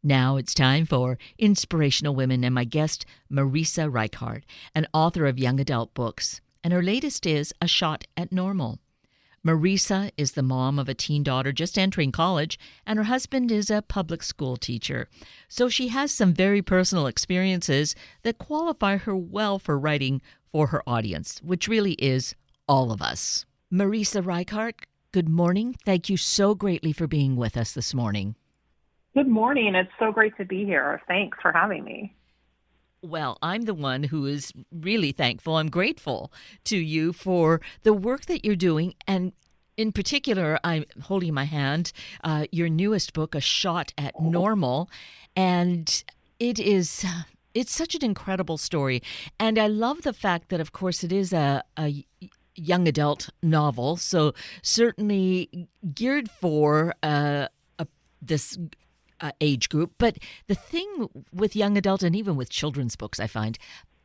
Now it's time for Inspirational Women and my guest, Marisa Reichardt, an author of young adult books. And her latest is A Shot at Normal. Marisa is the mom of a teen daughter just entering college, and her husband is a public school teacher. So she has some very personal experiences that qualify her well for writing for her audience, which really is all of us. Marisa Reichardt, good morning. Thank you so greatly for being with us this morning. Good morning. It's so great to be here. Thanks for having me. Well, I'm the one who is really thankful. I'm grateful to you for the work that you're doing. And in particular, I'm holding in my hand your newest book, A Shot at Normal. And it's such an incredible story. And I love the fact that, of course, it is a young adult novel. So certainly geared for this age group. But the thing with young adult and even with children's books, I find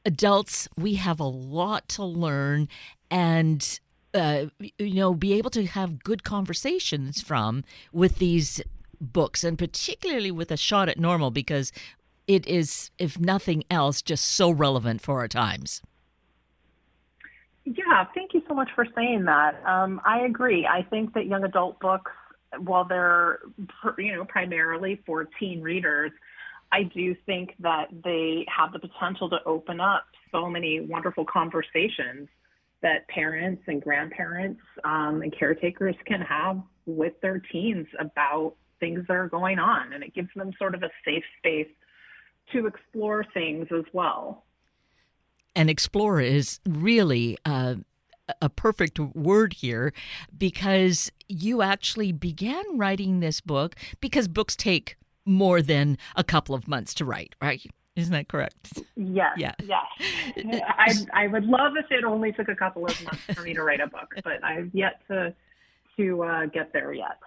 adults, we have a lot to learn and, be able to have good conversations with these books, and particularly with A Shot at Normal, because it is, if nothing else, just so relevant for our times. Yeah, thank you so much for saying that. I agree. I think that young adult books, while they're, primarily for teen readers, I do think that they have the potential to open up so many wonderful conversations that parents and grandparents and caretakers can have with their teens about things that are going on. And it gives them sort of a safe space to explore things as well. And explore is really a perfect word here, because you actually began writing this book because books take more than a couple of months to write, right? Isn't that correct? Yes. Yeah. Yes. I would love if it only took a couple of months for me to write a book, but I've yet to get there yet.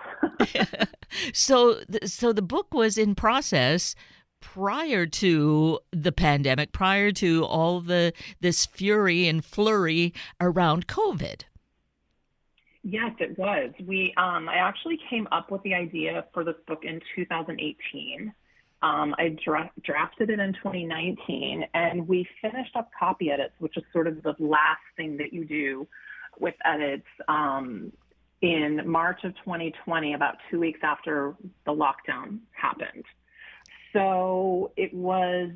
So the book was in process prior to the pandemic, prior to all this fury and flurry around COVID. Yes, it was. I actually came up with the idea for this book in 2018. I drafted it in 2019, and we finished up copy edits, which is sort of the last thing that you do with edits, in March of 2020, about 2 weeks after the lockdown happened. So it was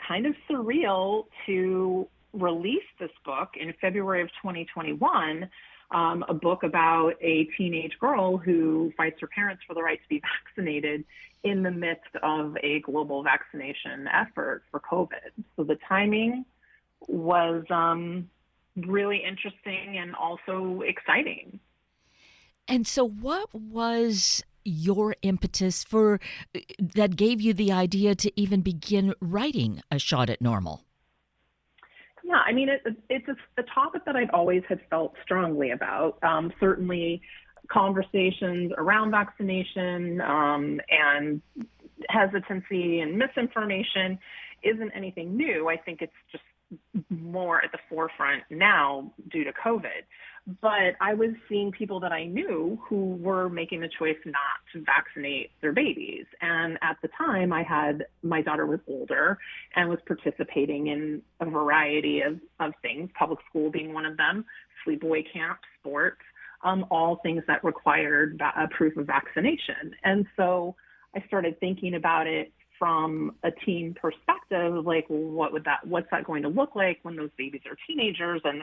kind of surreal to release this book in February of 2021, a book about a teenage girl who fights her parents for the right to be vaccinated in the midst of a global vaccination effort for COVID. So the timing was really interesting and also exciting. And so what was your impetus that gave you the idea to even begin writing A Shot at Normal? Yeah, I mean, it's a topic that I've always had felt strongly about. Certainly conversations around vaccination and hesitancy and misinformation isn't anything new. I think it's just more at the forefront now due to COVID. But I was seeing people that I knew who were making the choice not to vaccinate their babies. And at the time, my daughter was older and was participating in a variety of things, public school being one of them, sleepaway camp, sports, all things that required a proof of vaccination. And so I started thinking about it from a teen perspective, like, well, what's that going to look like when those babies are teenagers and,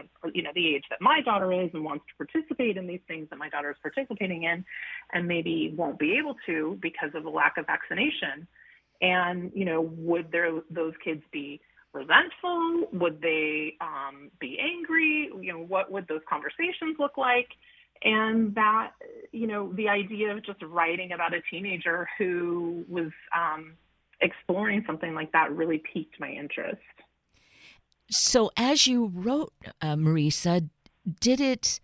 the age that my daughter is and wants to participate in these things that my daughter is participating in and maybe won't be able to because of the lack of vaccination. And, would those kids be resentful? Would they be angry? What would those conversations look like? And that, the idea of just writing about a teenager who was exploring something like that really piqued my interest. So as you wrote, Marisa, did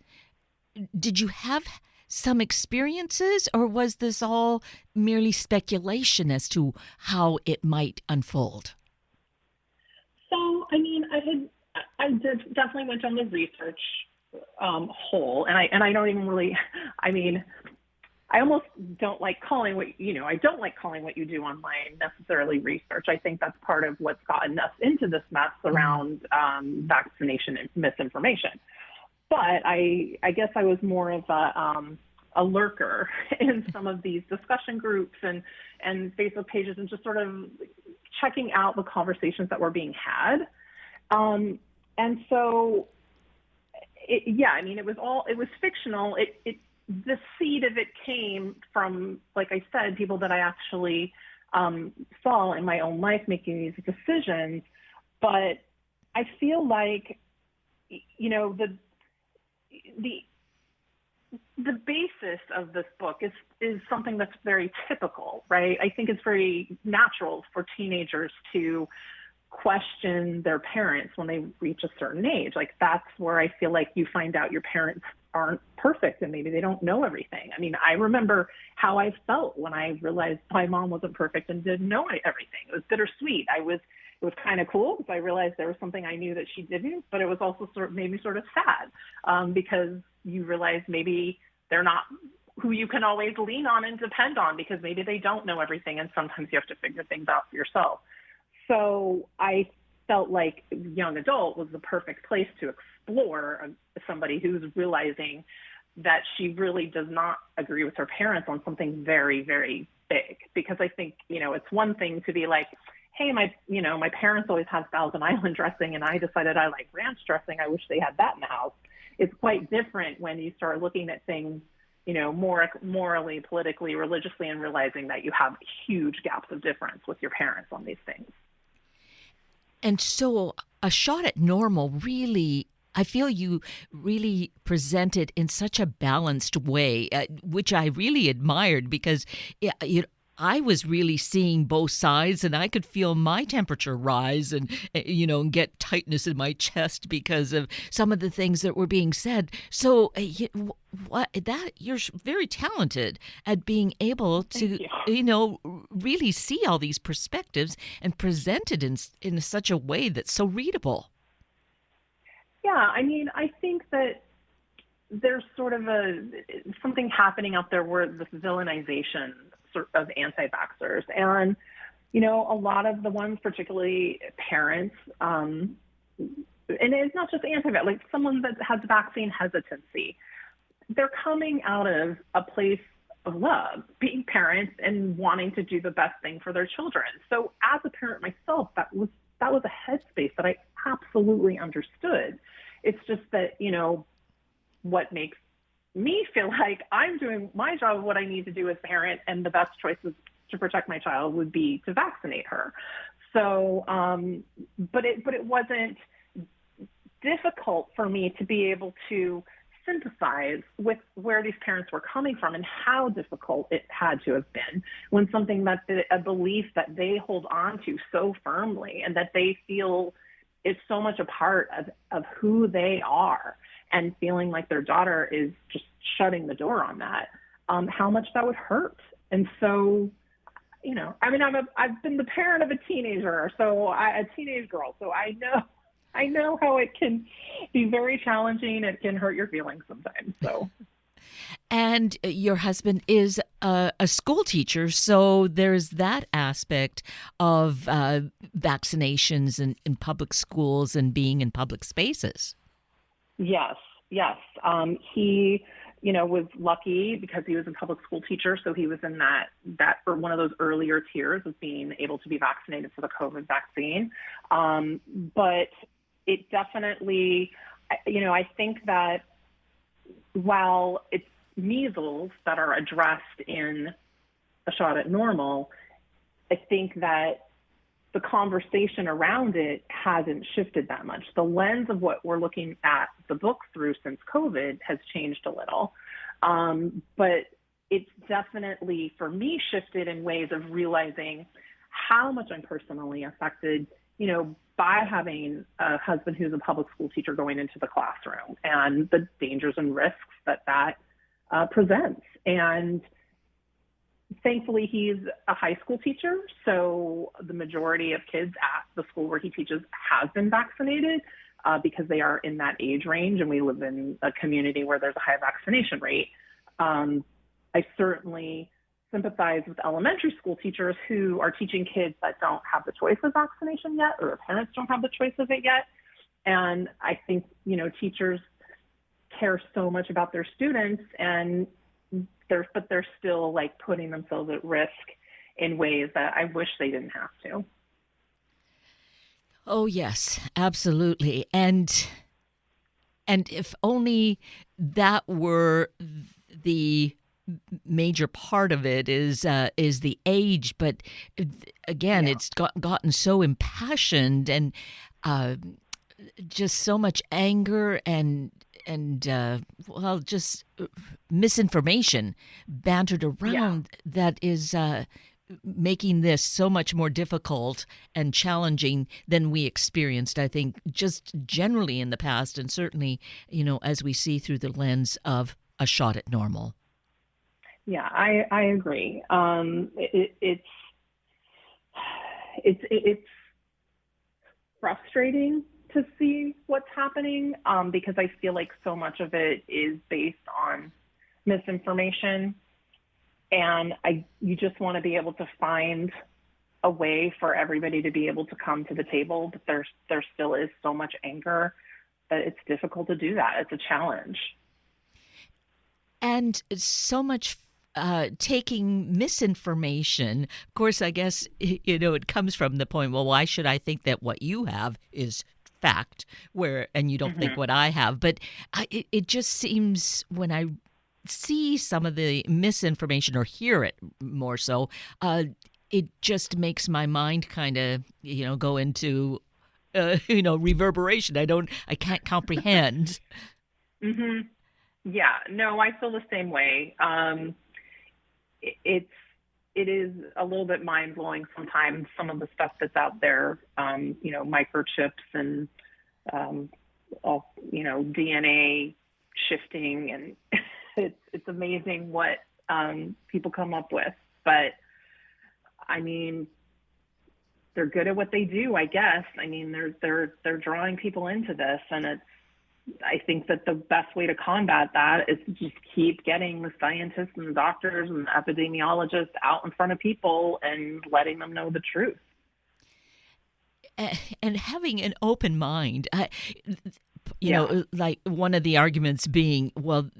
you have some experiences, or was this all merely speculation as to how it might unfold? So, I mean, I definitely went on the research hole, and I don't even really, I almost don't like calling I don't like calling what you do online necessarily research. I think that's part of what's gotten us into this mess around vaccination and misinformation. But I guess I was more of a lurker in some of these discussion groups and Facebook pages, and just sort of checking out the conversations that were being had. And so, it was fictional. The seed of it came from, like I said, people that I actually saw in my own life making these decisions. But I feel like, the basis of this book is something that's very typical, right? I think it's very natural for teenagers to question their parents when they reach a certain age. Like, that's where I feel like you find out your parents aren't perfect and maybe they don't know everything. I mean, I remember how I felt when I realized my mom wasn't perfect and didn't know everything. It was bittersweet. It was kind of cool because I realized there was something I knew that she didn't, but it was also made me sort of sad because you realize maybe they're not who you can always lean on and depend on, because maybe they don't know everything and sometimes you have to figure things out for yourself. So I felt like young adult was the perfect place to explore somebody who's realizing that she really does not agree with her parents on something very, very big. Because I think, it's one thing to be like, hey, my parents always have Thousand Island dressing and I decided I like ranch dressing. I wish they had that in the house. It's quite different when you start looking at things, more morally, politically, religiously, and realizing that you have huge gaps of difference with your parents on these things. And so A Shot at Normal really, I feel you really presented in such a balanced way, which I really admired, because I was really seeing both sides, and I could feel my temperature rise and and get tightness in my chest because of some of the things that were being said. So you're very talented at being able to really see all these perspectives and present it in such a way that's so readable. Yeah, I mean, I think that there's sort of something happening out there where this villainization of anti-vaxxers, and a lot of the ones, particularly parents, and it's not just anti-vax, like someone that has vaccine hesitancy, they're coming out of a place of love, being parents and wanting to do the best thing for their children. So as a parent myself, that was a headspace that I absolutely understood. It's just that what makes me feel like I'm doing my job of what I need to do as a parent, and the best choices to protect my child would be to vaccinate her. So, but it wasn't difficult for me to be able to sympathize with where these parents were coming from and how difficult it had to have been when something a belief that they hold on to so firmly and that they feel is so much a part of who they are, and feeling like their daughter is just shutting the door on that, how much that would hurt. And so, I've been the parent of a teenager, a teenage girl, so I know how it can be very challenging. It can hurt your feelings sometimes. So. And your husband is a school teacher, so there's that aspect of vaccinations in public schools and being in public spaces. Yes. He, was lucky because he was a public school teacher, so he was in that or one of those earlier tiers of being able to be vaccinated for the COVID vaccine. But it definitely, I think that while it's measles that are addressed in A Shot at Normal, I think that the conversation around it hasn't shifted that much. The lens of what we're looking at the book through since COVID has changed a little. But it's definitely, for me, shifted in ways of realizing how much I'm personally affected, by having a husband who's a public school teacher going into the classroom, and the dangers and risks that presents. And thankfully, he's a high school teacher, so the majority of kids at the school where he teaches have been vaccinated because they are in that age range, and we live in a community where there's a high vaccination rate. I certainly sympathize with elementary school teachers who are teaching kids that don't have the choice of vaccination yet, or their parents don't have the choice of it yet. And I think, teachers care so much about their students, and they're still like putting themselves at risk in ways that I wish they didn't have to. Oh, yes, absolutely. And if only that were the major part of it is the age, but again, Yeah. it's gotten so impassioned and just so much anger and well, just misinformation bantered around that is making this so much more difficult and challenging than we experienced, I think, just generally in the past, and certainly, as we see through the lens of a shot at normal. Yeah, I agree. It's frustrating to see what's happening, because I feel like so much of it is based on misinformation, and you just want to be able to find a way for everybody to be able to come to the table, but there still is so much anger that it's difficult to do that. It's a challenge. And so much taking misinformation. Of course, I guess, it comes from the point, well, why should I think that what you have is fact, and you don't think what I have? But it just seems, when I see some of the misinformation or hear it more so, it just makes my mind kind of, go into, reverberation. I can't comprehend. Yeah, no, I feel the same way. It is a little bit mind blowing sometimes, some of the stuff that's out there, microchips and, DNA shifting, and it's amazing what people come up with. But I mean, they're good at what they do, I guess. I mean, they're drawing people into this, and I think that the best way to combat that is to just keep getting the scientists and the doctors and the epidemiologists out in front of people and letting them know the truth. And having an open mind. Like one of the arguments being, well,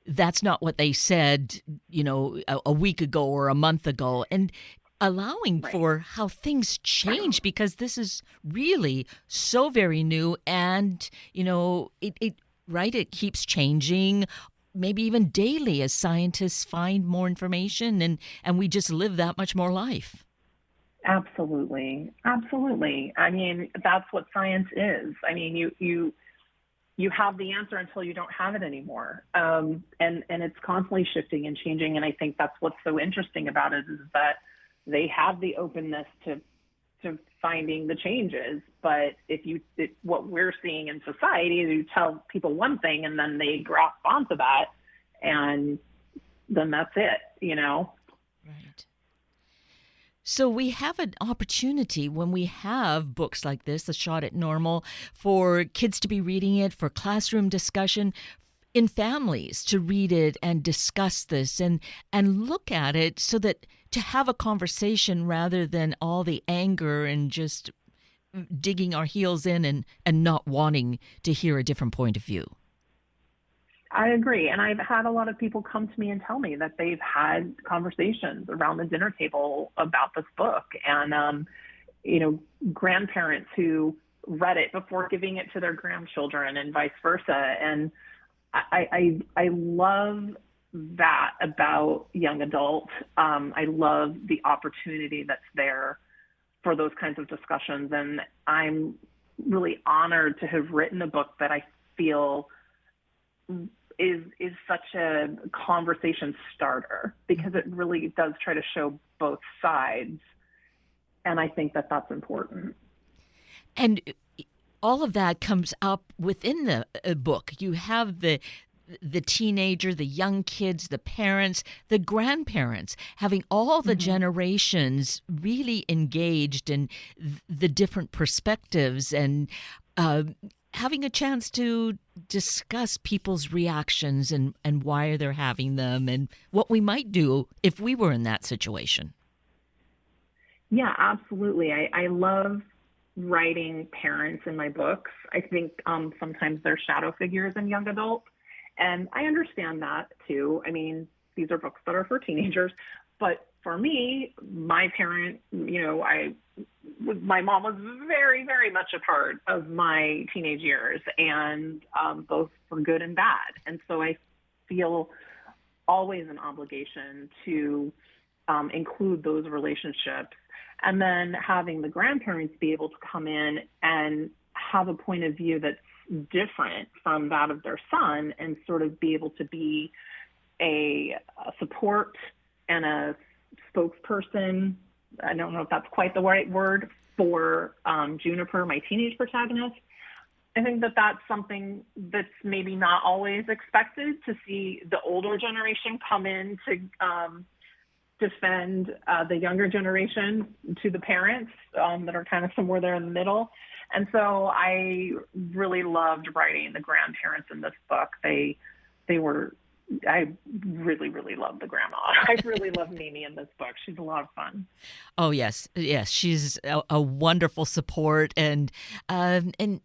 that's not what they said, a week ago or a month ago. And allowing for how things change, because this is really so very new, and it keeps changing, maybe even daily, as scientists find more information, and we just live that much more life. Absolutely. I mean, that's what science is. I mean, you have the answer until you don't have it anymore, and it's constantly shifting and changing. And I think that's what's so interesting about it, is that they have the openness to finding the changes. But what we're seeing in society is you tell people one thing and then they grasp onto that, and then that's it, Right. So we have an opportunity when we have books like this, A Shot at Normal, for kids to be reading it, for classroom discussion, in families to read it and discuss this and look at it, so that to have a conversation rather than all the anger and just digging our heels in and not wanting to hear a different point of view. I agree. And I've had a lot of people come to me and tell me that they've had conversations around the dinner table about this book, and, grandparents who read it before giving it to their grandchildren and vice versa. And I love that about young adult. I love the opportunity that's there for those kinds of discussions. And I'm really honored to have written a book that I feel is such a conversation starter, because it really does try to show both sides. And I think that that's important. And all of that comes up within the book. You have the teenager, the young kids, the parents, the grandparents, having all the generations really engaged in the different perspectives, and having a chance to discuss people's reactions and why they're having them and what we might do if we were in that situation. Yeah, absolutely. I love writing parents in my books. I think sometimes they're shadow figures in young adults. And I understand that too. I mean, these are books that are for teenagers. But for me, my parent, my mom was very, very much a part of my teenage years, and both for good and bad. And so I feel always an obligation to include those relationships. And then having the grandparents be able to come in and have a point of view that's different from that of their son, and sort of be able to be a support and a spokesperson. I don't know if that's quite the right word for Juniper, my teenage protagonist. I think that that's something that's maybe not always expected, to see the older generation come in to defend the younger generation to the parents that are kind of somewhere there in the middle. And so I really loved writing the grandparents in this book. I really, really love the grandma. I really love Mimi in this book. She's a lot of fun. Oh yes, yes, she's a wonderful support, and we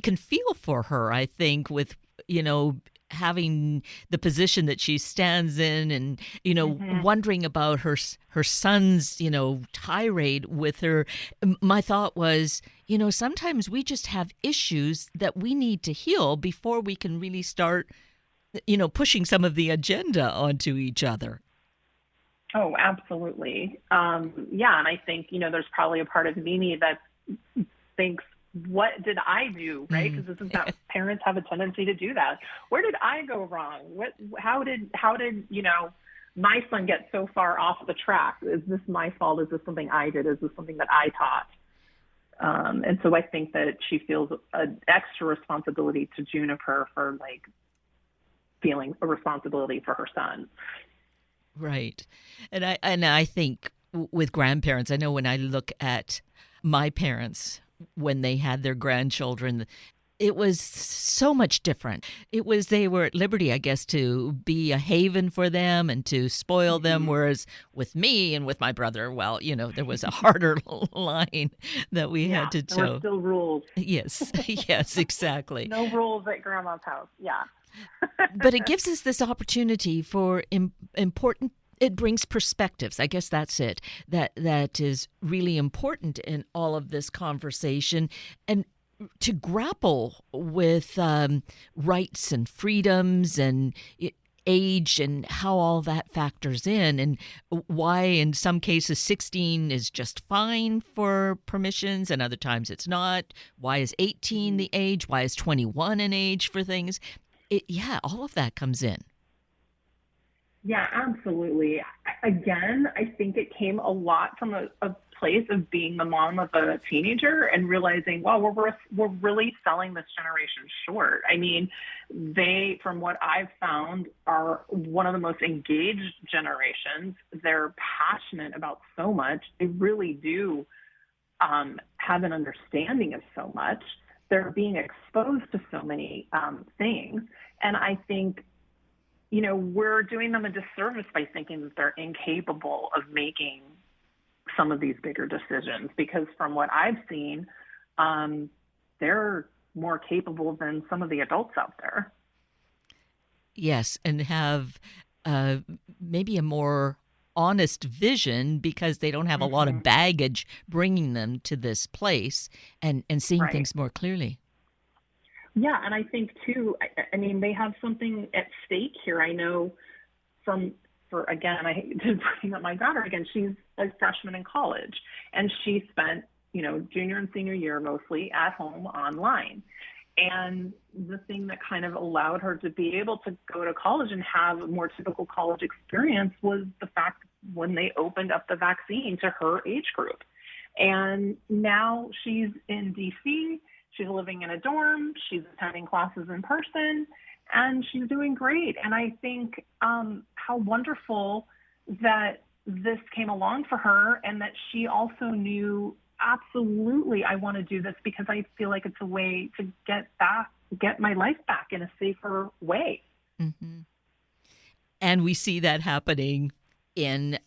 can feel for her. I think with having the position that she stands in, and wondering about her son's tirade with her. My thought was, sometimes we just have issues that we need to heal before we can really start pushing some of the agenda onto each other. Oh, absolutely. Yeah, and I think, there's probably a part of Mimi that thinks, what did I do, right? Because isn't that parents have a tendency to do that? Where did I go wrong? How did my son get so far off the track? Is this my fault? Is this something I did? Is this something that I taught? And so I think that she feels an extra responsibility to Juniper for feeling a responsibility for her son. Right. And I think with grandparents, I know when I look at my parents when they had their grandchildren, it was so much different. They were at liberty, I guess, to be a haven for them and to spoil them. Whereas with me and with my brother, well, there was a harder line that we had to toe. There were still rules. Yes, yes, exactly. No rules at grandma's house. Yeah. But it gives us this opportunity for important. It brings perspectives. I guess that's it. That is really important in all of this conversation, and to grapple with rights and freedoms and age and how all that factors in, and why in some cases 16 is just fine for permissions and other times it's not. Why is 18 the age? Why is 21 an age for things? All of that comes in. Yeah, absolutely. Again, I think it came a lot from a place of being the mom of a teenager and realizing, wow, we're really selling this generation short. I mean, they, from what I've found, are one of the most engaged generations. They're passionate about so much. They really do have an understanding of so much. They're being exposed to so many things. And I think, we're doing them a disservice by thinking that they're incapable of making some of these bigger decisions, because from what I've seen, they're more capable than some of the adults out there. Yes, and have maybe a more honest vision because they don't have a lot of baggage bringing them to this place and seeing things more clearly. Yeah, and I think too, I mean, they have something at stake here. I know again, I hate to bring up my daughter again, she's a freshman in college, and she spent, junior and senior year mostly at home online. And the thing that kind of allowed her to be able to go to college and have a more typical college experience was the fact when they opened up the vaccine to her age group. And now she's in DC. She's living in a dorm. She's attending classes in person, and she's doing great. And I think how wonderful that this came along for her, and that she also knew absolutely, I want to do this because I feel like it's a way to get my life back in a safer way. Hmm. And we see that happening in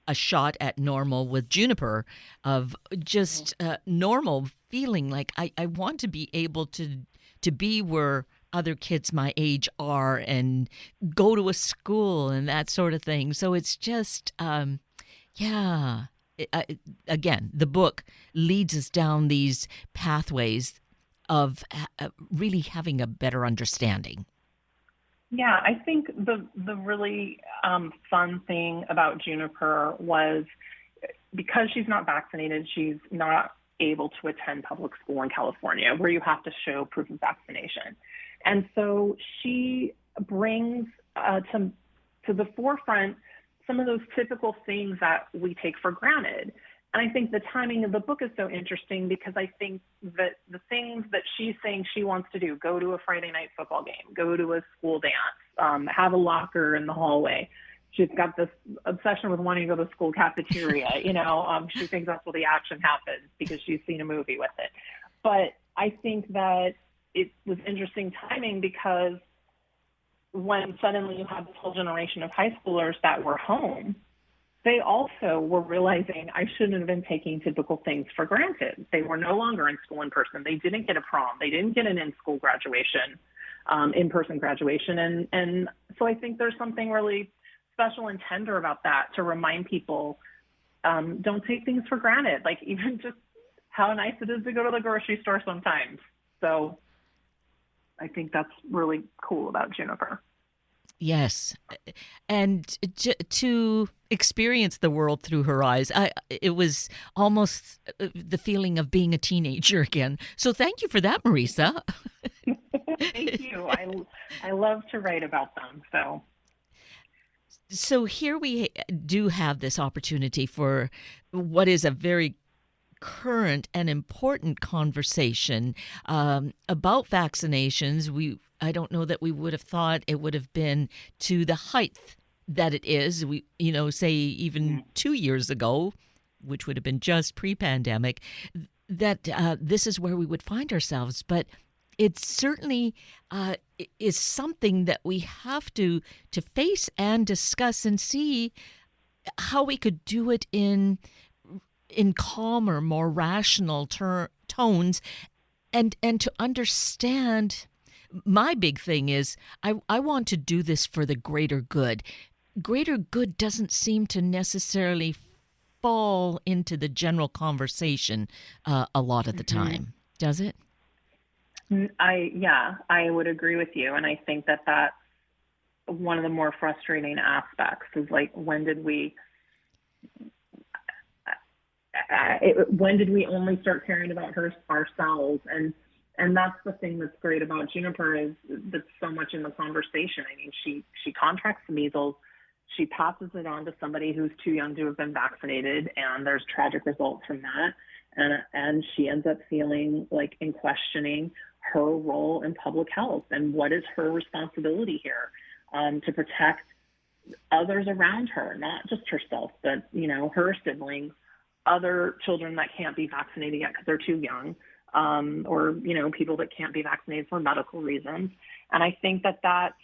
a shot at normal with Juniper, of just normal feeling like I want to be able to be where other kids my age are and go to a school and that sort of thing. So it's just, yeah. Again, the book leads us down these pathways of really having a better understanding. Yeah, I think the really fun thing about Juniper was because she's not vaccinated, she's not able to attend public school in California, where you have to show proof of vaccination. And so she brings to the forefront some of those typical things that we take for granted. And I think the timing of the book is so interesting because I think that the things that she's saying she wants to do, go to a Friday night football game, go to a school dance, have a locker in the hallway. She's got this obsession with wanting to go to the school cafeteria. She thinks that's where the action happens because she's seen a movie with it. But I think that it was interesting timing because when suddenly you have this whole generation of high schoolers that were home, they also were realizing I shouldn't have been taking typical things for granted. They were no longer in school in person. They didn't get a prom. They didn't get an in-school graduation, in-person graduation. And so I think there's something really special and tender about that to remind people, don't take things for granted, like even just how nice it is to go to the grocery store sometimes. So I think that's really cool about Juniper. Yes, and to experience the world through her eyes, it was almost the feeling of being a teenager again. So thank you for that, Marisa. Thank you. I love to write about them. So here we do have this opportunity for what is a very current and important conversation about vaccinations. I don't know that we would have thought it would have been to the height that it is. We, say even 2 years ago, which would have been just pre-pandemic, that this is where we would find ourselves. But it certainly is something that we have to face and discuss and see how we could do it in calmer, more rational tones, and to understand. My big thing is I want to do this for the greater good. Greater good doesn't seem to necessarily fall into the general conversation a lot of the time, does it? I would agree with you, and I think that that's one of the more frustrating aspects. Is like when did we only start caring about ourselves? And that's the thing that's great about Juniper is that's so much in the conversation. I mean, she contracts the measles, she passes it on to somebody who's too young to have been vaccinated, and there's tragic results from that. And she ends up feeling like and questioning her role in public health and what is her responsibility here to protect others around her, not just herself, but her siblings, other children that can't be vaccinated yet because they're too young. Or people that can't be vaccinated for medical reasons. And I think that that's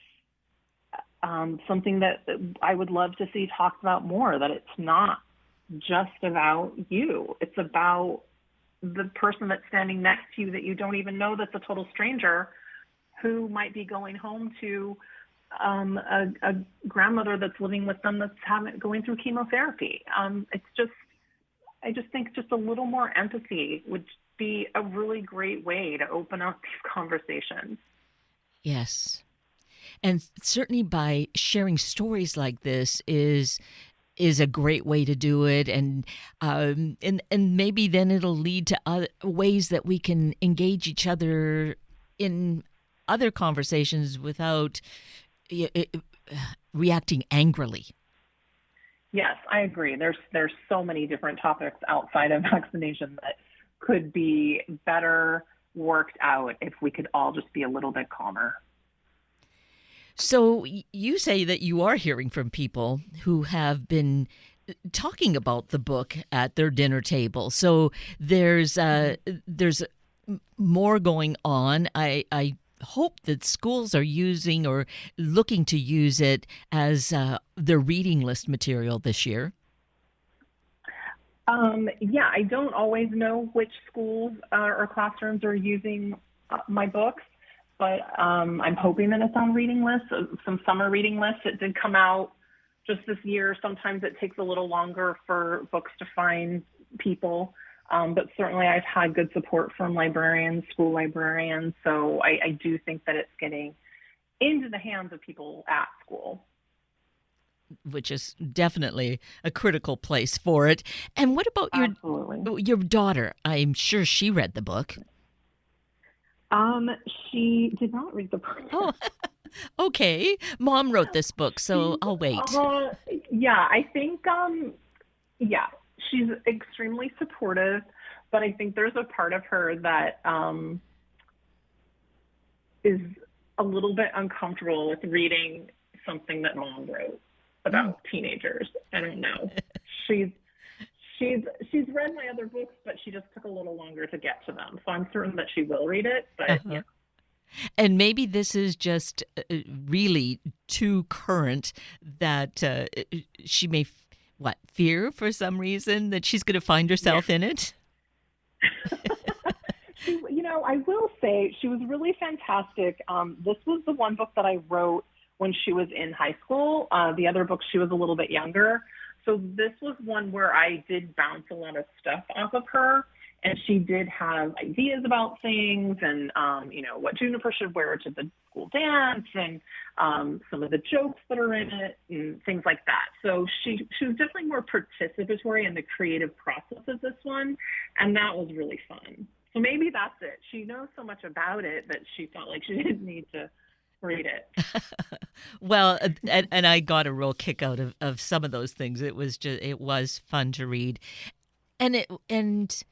something that I would love to see talked about more, that it's not just about you. It's about the person that's standing next to you that you don't even know, that's a total stranger, who might be going home to a grandmother that's living with them that's going through chemotherapy. I just think just a little more empathy would be a really great way to open up these conversations. Yes. And certainly by sharing stories like this is a great way to do it, and maybe then it'll lead to other ways that we can engage each other in other conversations without reacting angrily. Yes, I agree. There's so many different topics outside of vaccination that could be better worked out if we could all just be a little bit calmer. So you say that you are hearing from people who have been talking about the book at their dinner table. So there's more going on. I hope that schools are using or looking to use it as their reading list material this year. Yeah, I don't always know which schools or classrooms are using my books, but I'm hoping that it's on reading lists, some summer reading lists. It did come out just this year. Sometimes it takes a little longer for books to find people, but certainly I've had good support from librarians, school librarians, so I do think that it's getting into the hands of people at school. Which is definitely a critical place for it. And what about Absolutely. your daughter? I'm sure she read the book. She did not read the book. Oh, okay. Mom wrote this book, so I'll wait. Yeah, I think, yeah, she's extremely supportive, but I think there's a part of her that is a little bit uncomfortable with reading something that mom wrote about teenagers. I don't know. She's she's read my other books, but she just took a little longer to get to them. So I'm certain that she will read it. But yeah. And maybe this is just really too current that she may, fear for some reason that she's going to find herself in it? I will say she was really fantastic. This was the one book that I wrote when she was in high school. The other book, she was a little bit younger. So this was one where I did bounce a lot of stuff off of her. And she did have ideas about things and, what Juniper should wear to the school dance and some of the jokes that are in it and things like that. So she was definitely more participatory in the creative process of this one. And that was really fun. So maybe that's it. She knows so much about it that she felt like she didn't need to read it. Well, and I got a real kick out of some of those things. It was fun to read. And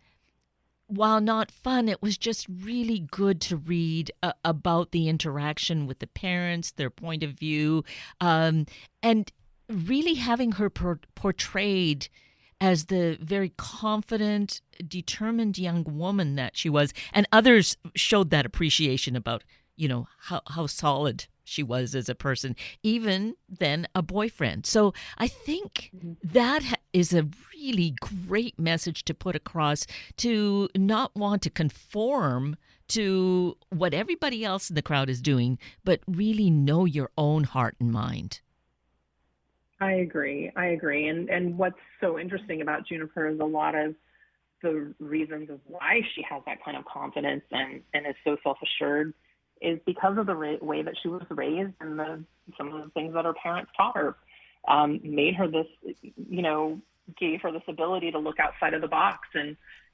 while not fun, it was just really good to read about the interaction with the parents, their point of view, and really having her portrayed as the very confident, determined young woman that she was. And others showed that appreciation about, how solid she was as a person, even then a boyfriend. So I think that is a really great message to put across, to not want to conform to what everybody else in the crowd is doing, but really know your own heart and mind. I agree. And what's so interesting about Juniper is a lot of the reasons of why she has that kind of confidence and is so self-assured is because of the way that she was raised and some of the things that her parents taught her, made her this, gave her this ability to look outside of the box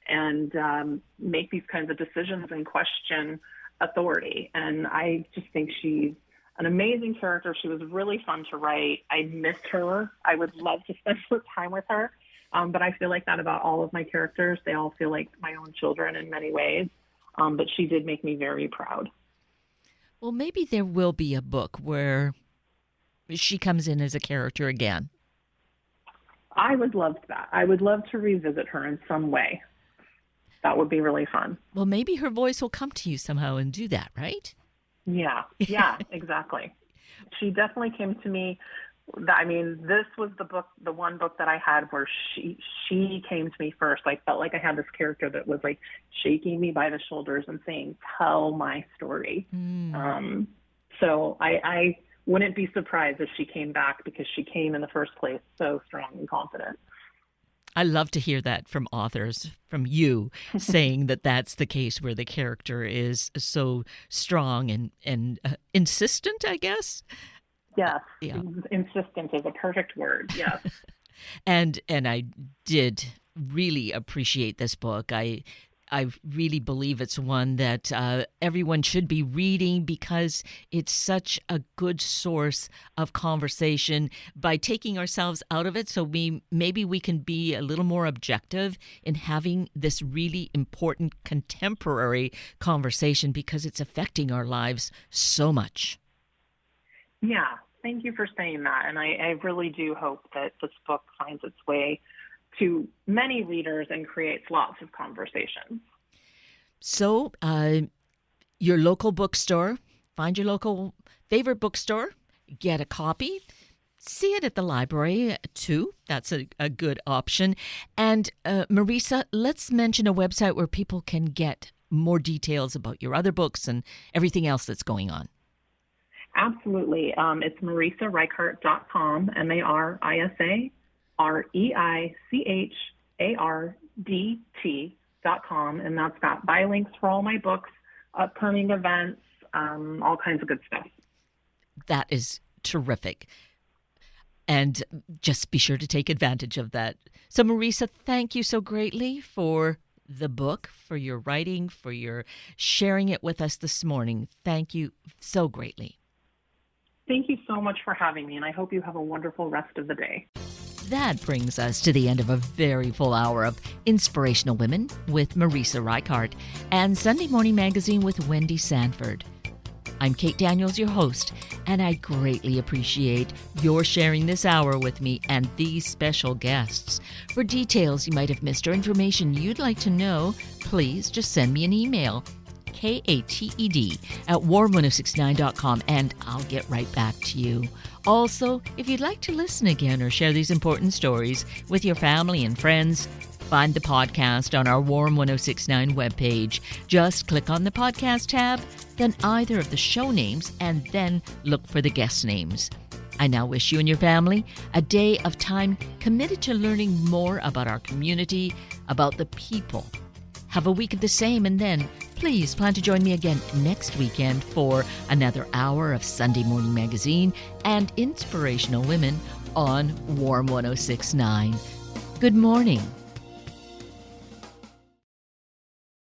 and make these kinds of decisions and question authority. And I just think she's an amazing character. She was really fun to write. I missed her. I would love to spend more time with her. But I feel like that about all of my characters. They all feel like my own children in many ways. But she did make me very proud. Well, maybe there will be a book where she comes in as a character again. I would love that. I would love to revisit her in some way. That would be really fun. Well, maybe her voice will come to you somehow and do that, right? Yeah, exactly. She definitely came to me. This was the one book that I had where she came to me first. I felt like I had this character that was like shaking me by the shoulders and saying, "Tell my story." So I wouldn't be surprised if she came back because she came in the first place so strong and confident. I love to hear that from authors, from you, saying that that's the case where the character is so strong and insistent, I guess. Yes, yeah. Insistent is a perfect word. Yes. and I did really appreciate this book. I really believe it's one that everyone should be reading because it's such a good source of conversation by taking ourselves out of it. So maybe we can be a little more objective in having this really important contemporary conversation because it's affecting our lives so much. Yeah. Thank you for saying that. And I really do hope that this book finds its way to many readers and creates lots of conversations. So, your local bookstore, find your local favorite bookstore, get a copy, see it at the library too. That's a good option. And Marisa, let's mention a website where people can get more details about your other books and everything else that's going on. Absolutely. It's MarisaReichardt.com, MarisaReichardt.com, and that's got buy links for all my books, upcoming events, all kinds of good stuff. That is terrific. And just be sure to take advantage of that. So, Marisa, thank you so greatly for the book, for your writing, for your sharing it with us this morning. Thank you so greatly. Thank you so much for having me, and I hope you have a wonderful rest of the day. That brings us to the end of a very full hour of Inspirational Women with Marisa Reichardt and Sunday Morning Magazine with Wendy Sanford. I'm Kate Daniels, your host, and I greatly appreciate your sharing this hour with me and these special guests. For details you might have missed or information you'd like to know, please just send me an email, kated@warm1069.com, and I'll get right back to you. Also, if you'd like to listen again or share these important stories with your family and friends, find the podcast on our Warm 1069 webpage. Just click on the podcast tab, then either of the show names, and then look for the guest names. I now wish you and your family a day of time committed to learning more about our community, about the people. Have a week of the same, and then please plan to join me again next weekend for another hour of Sunday Morning Magazine and Inspirational Women on Warm 1069. Good morning.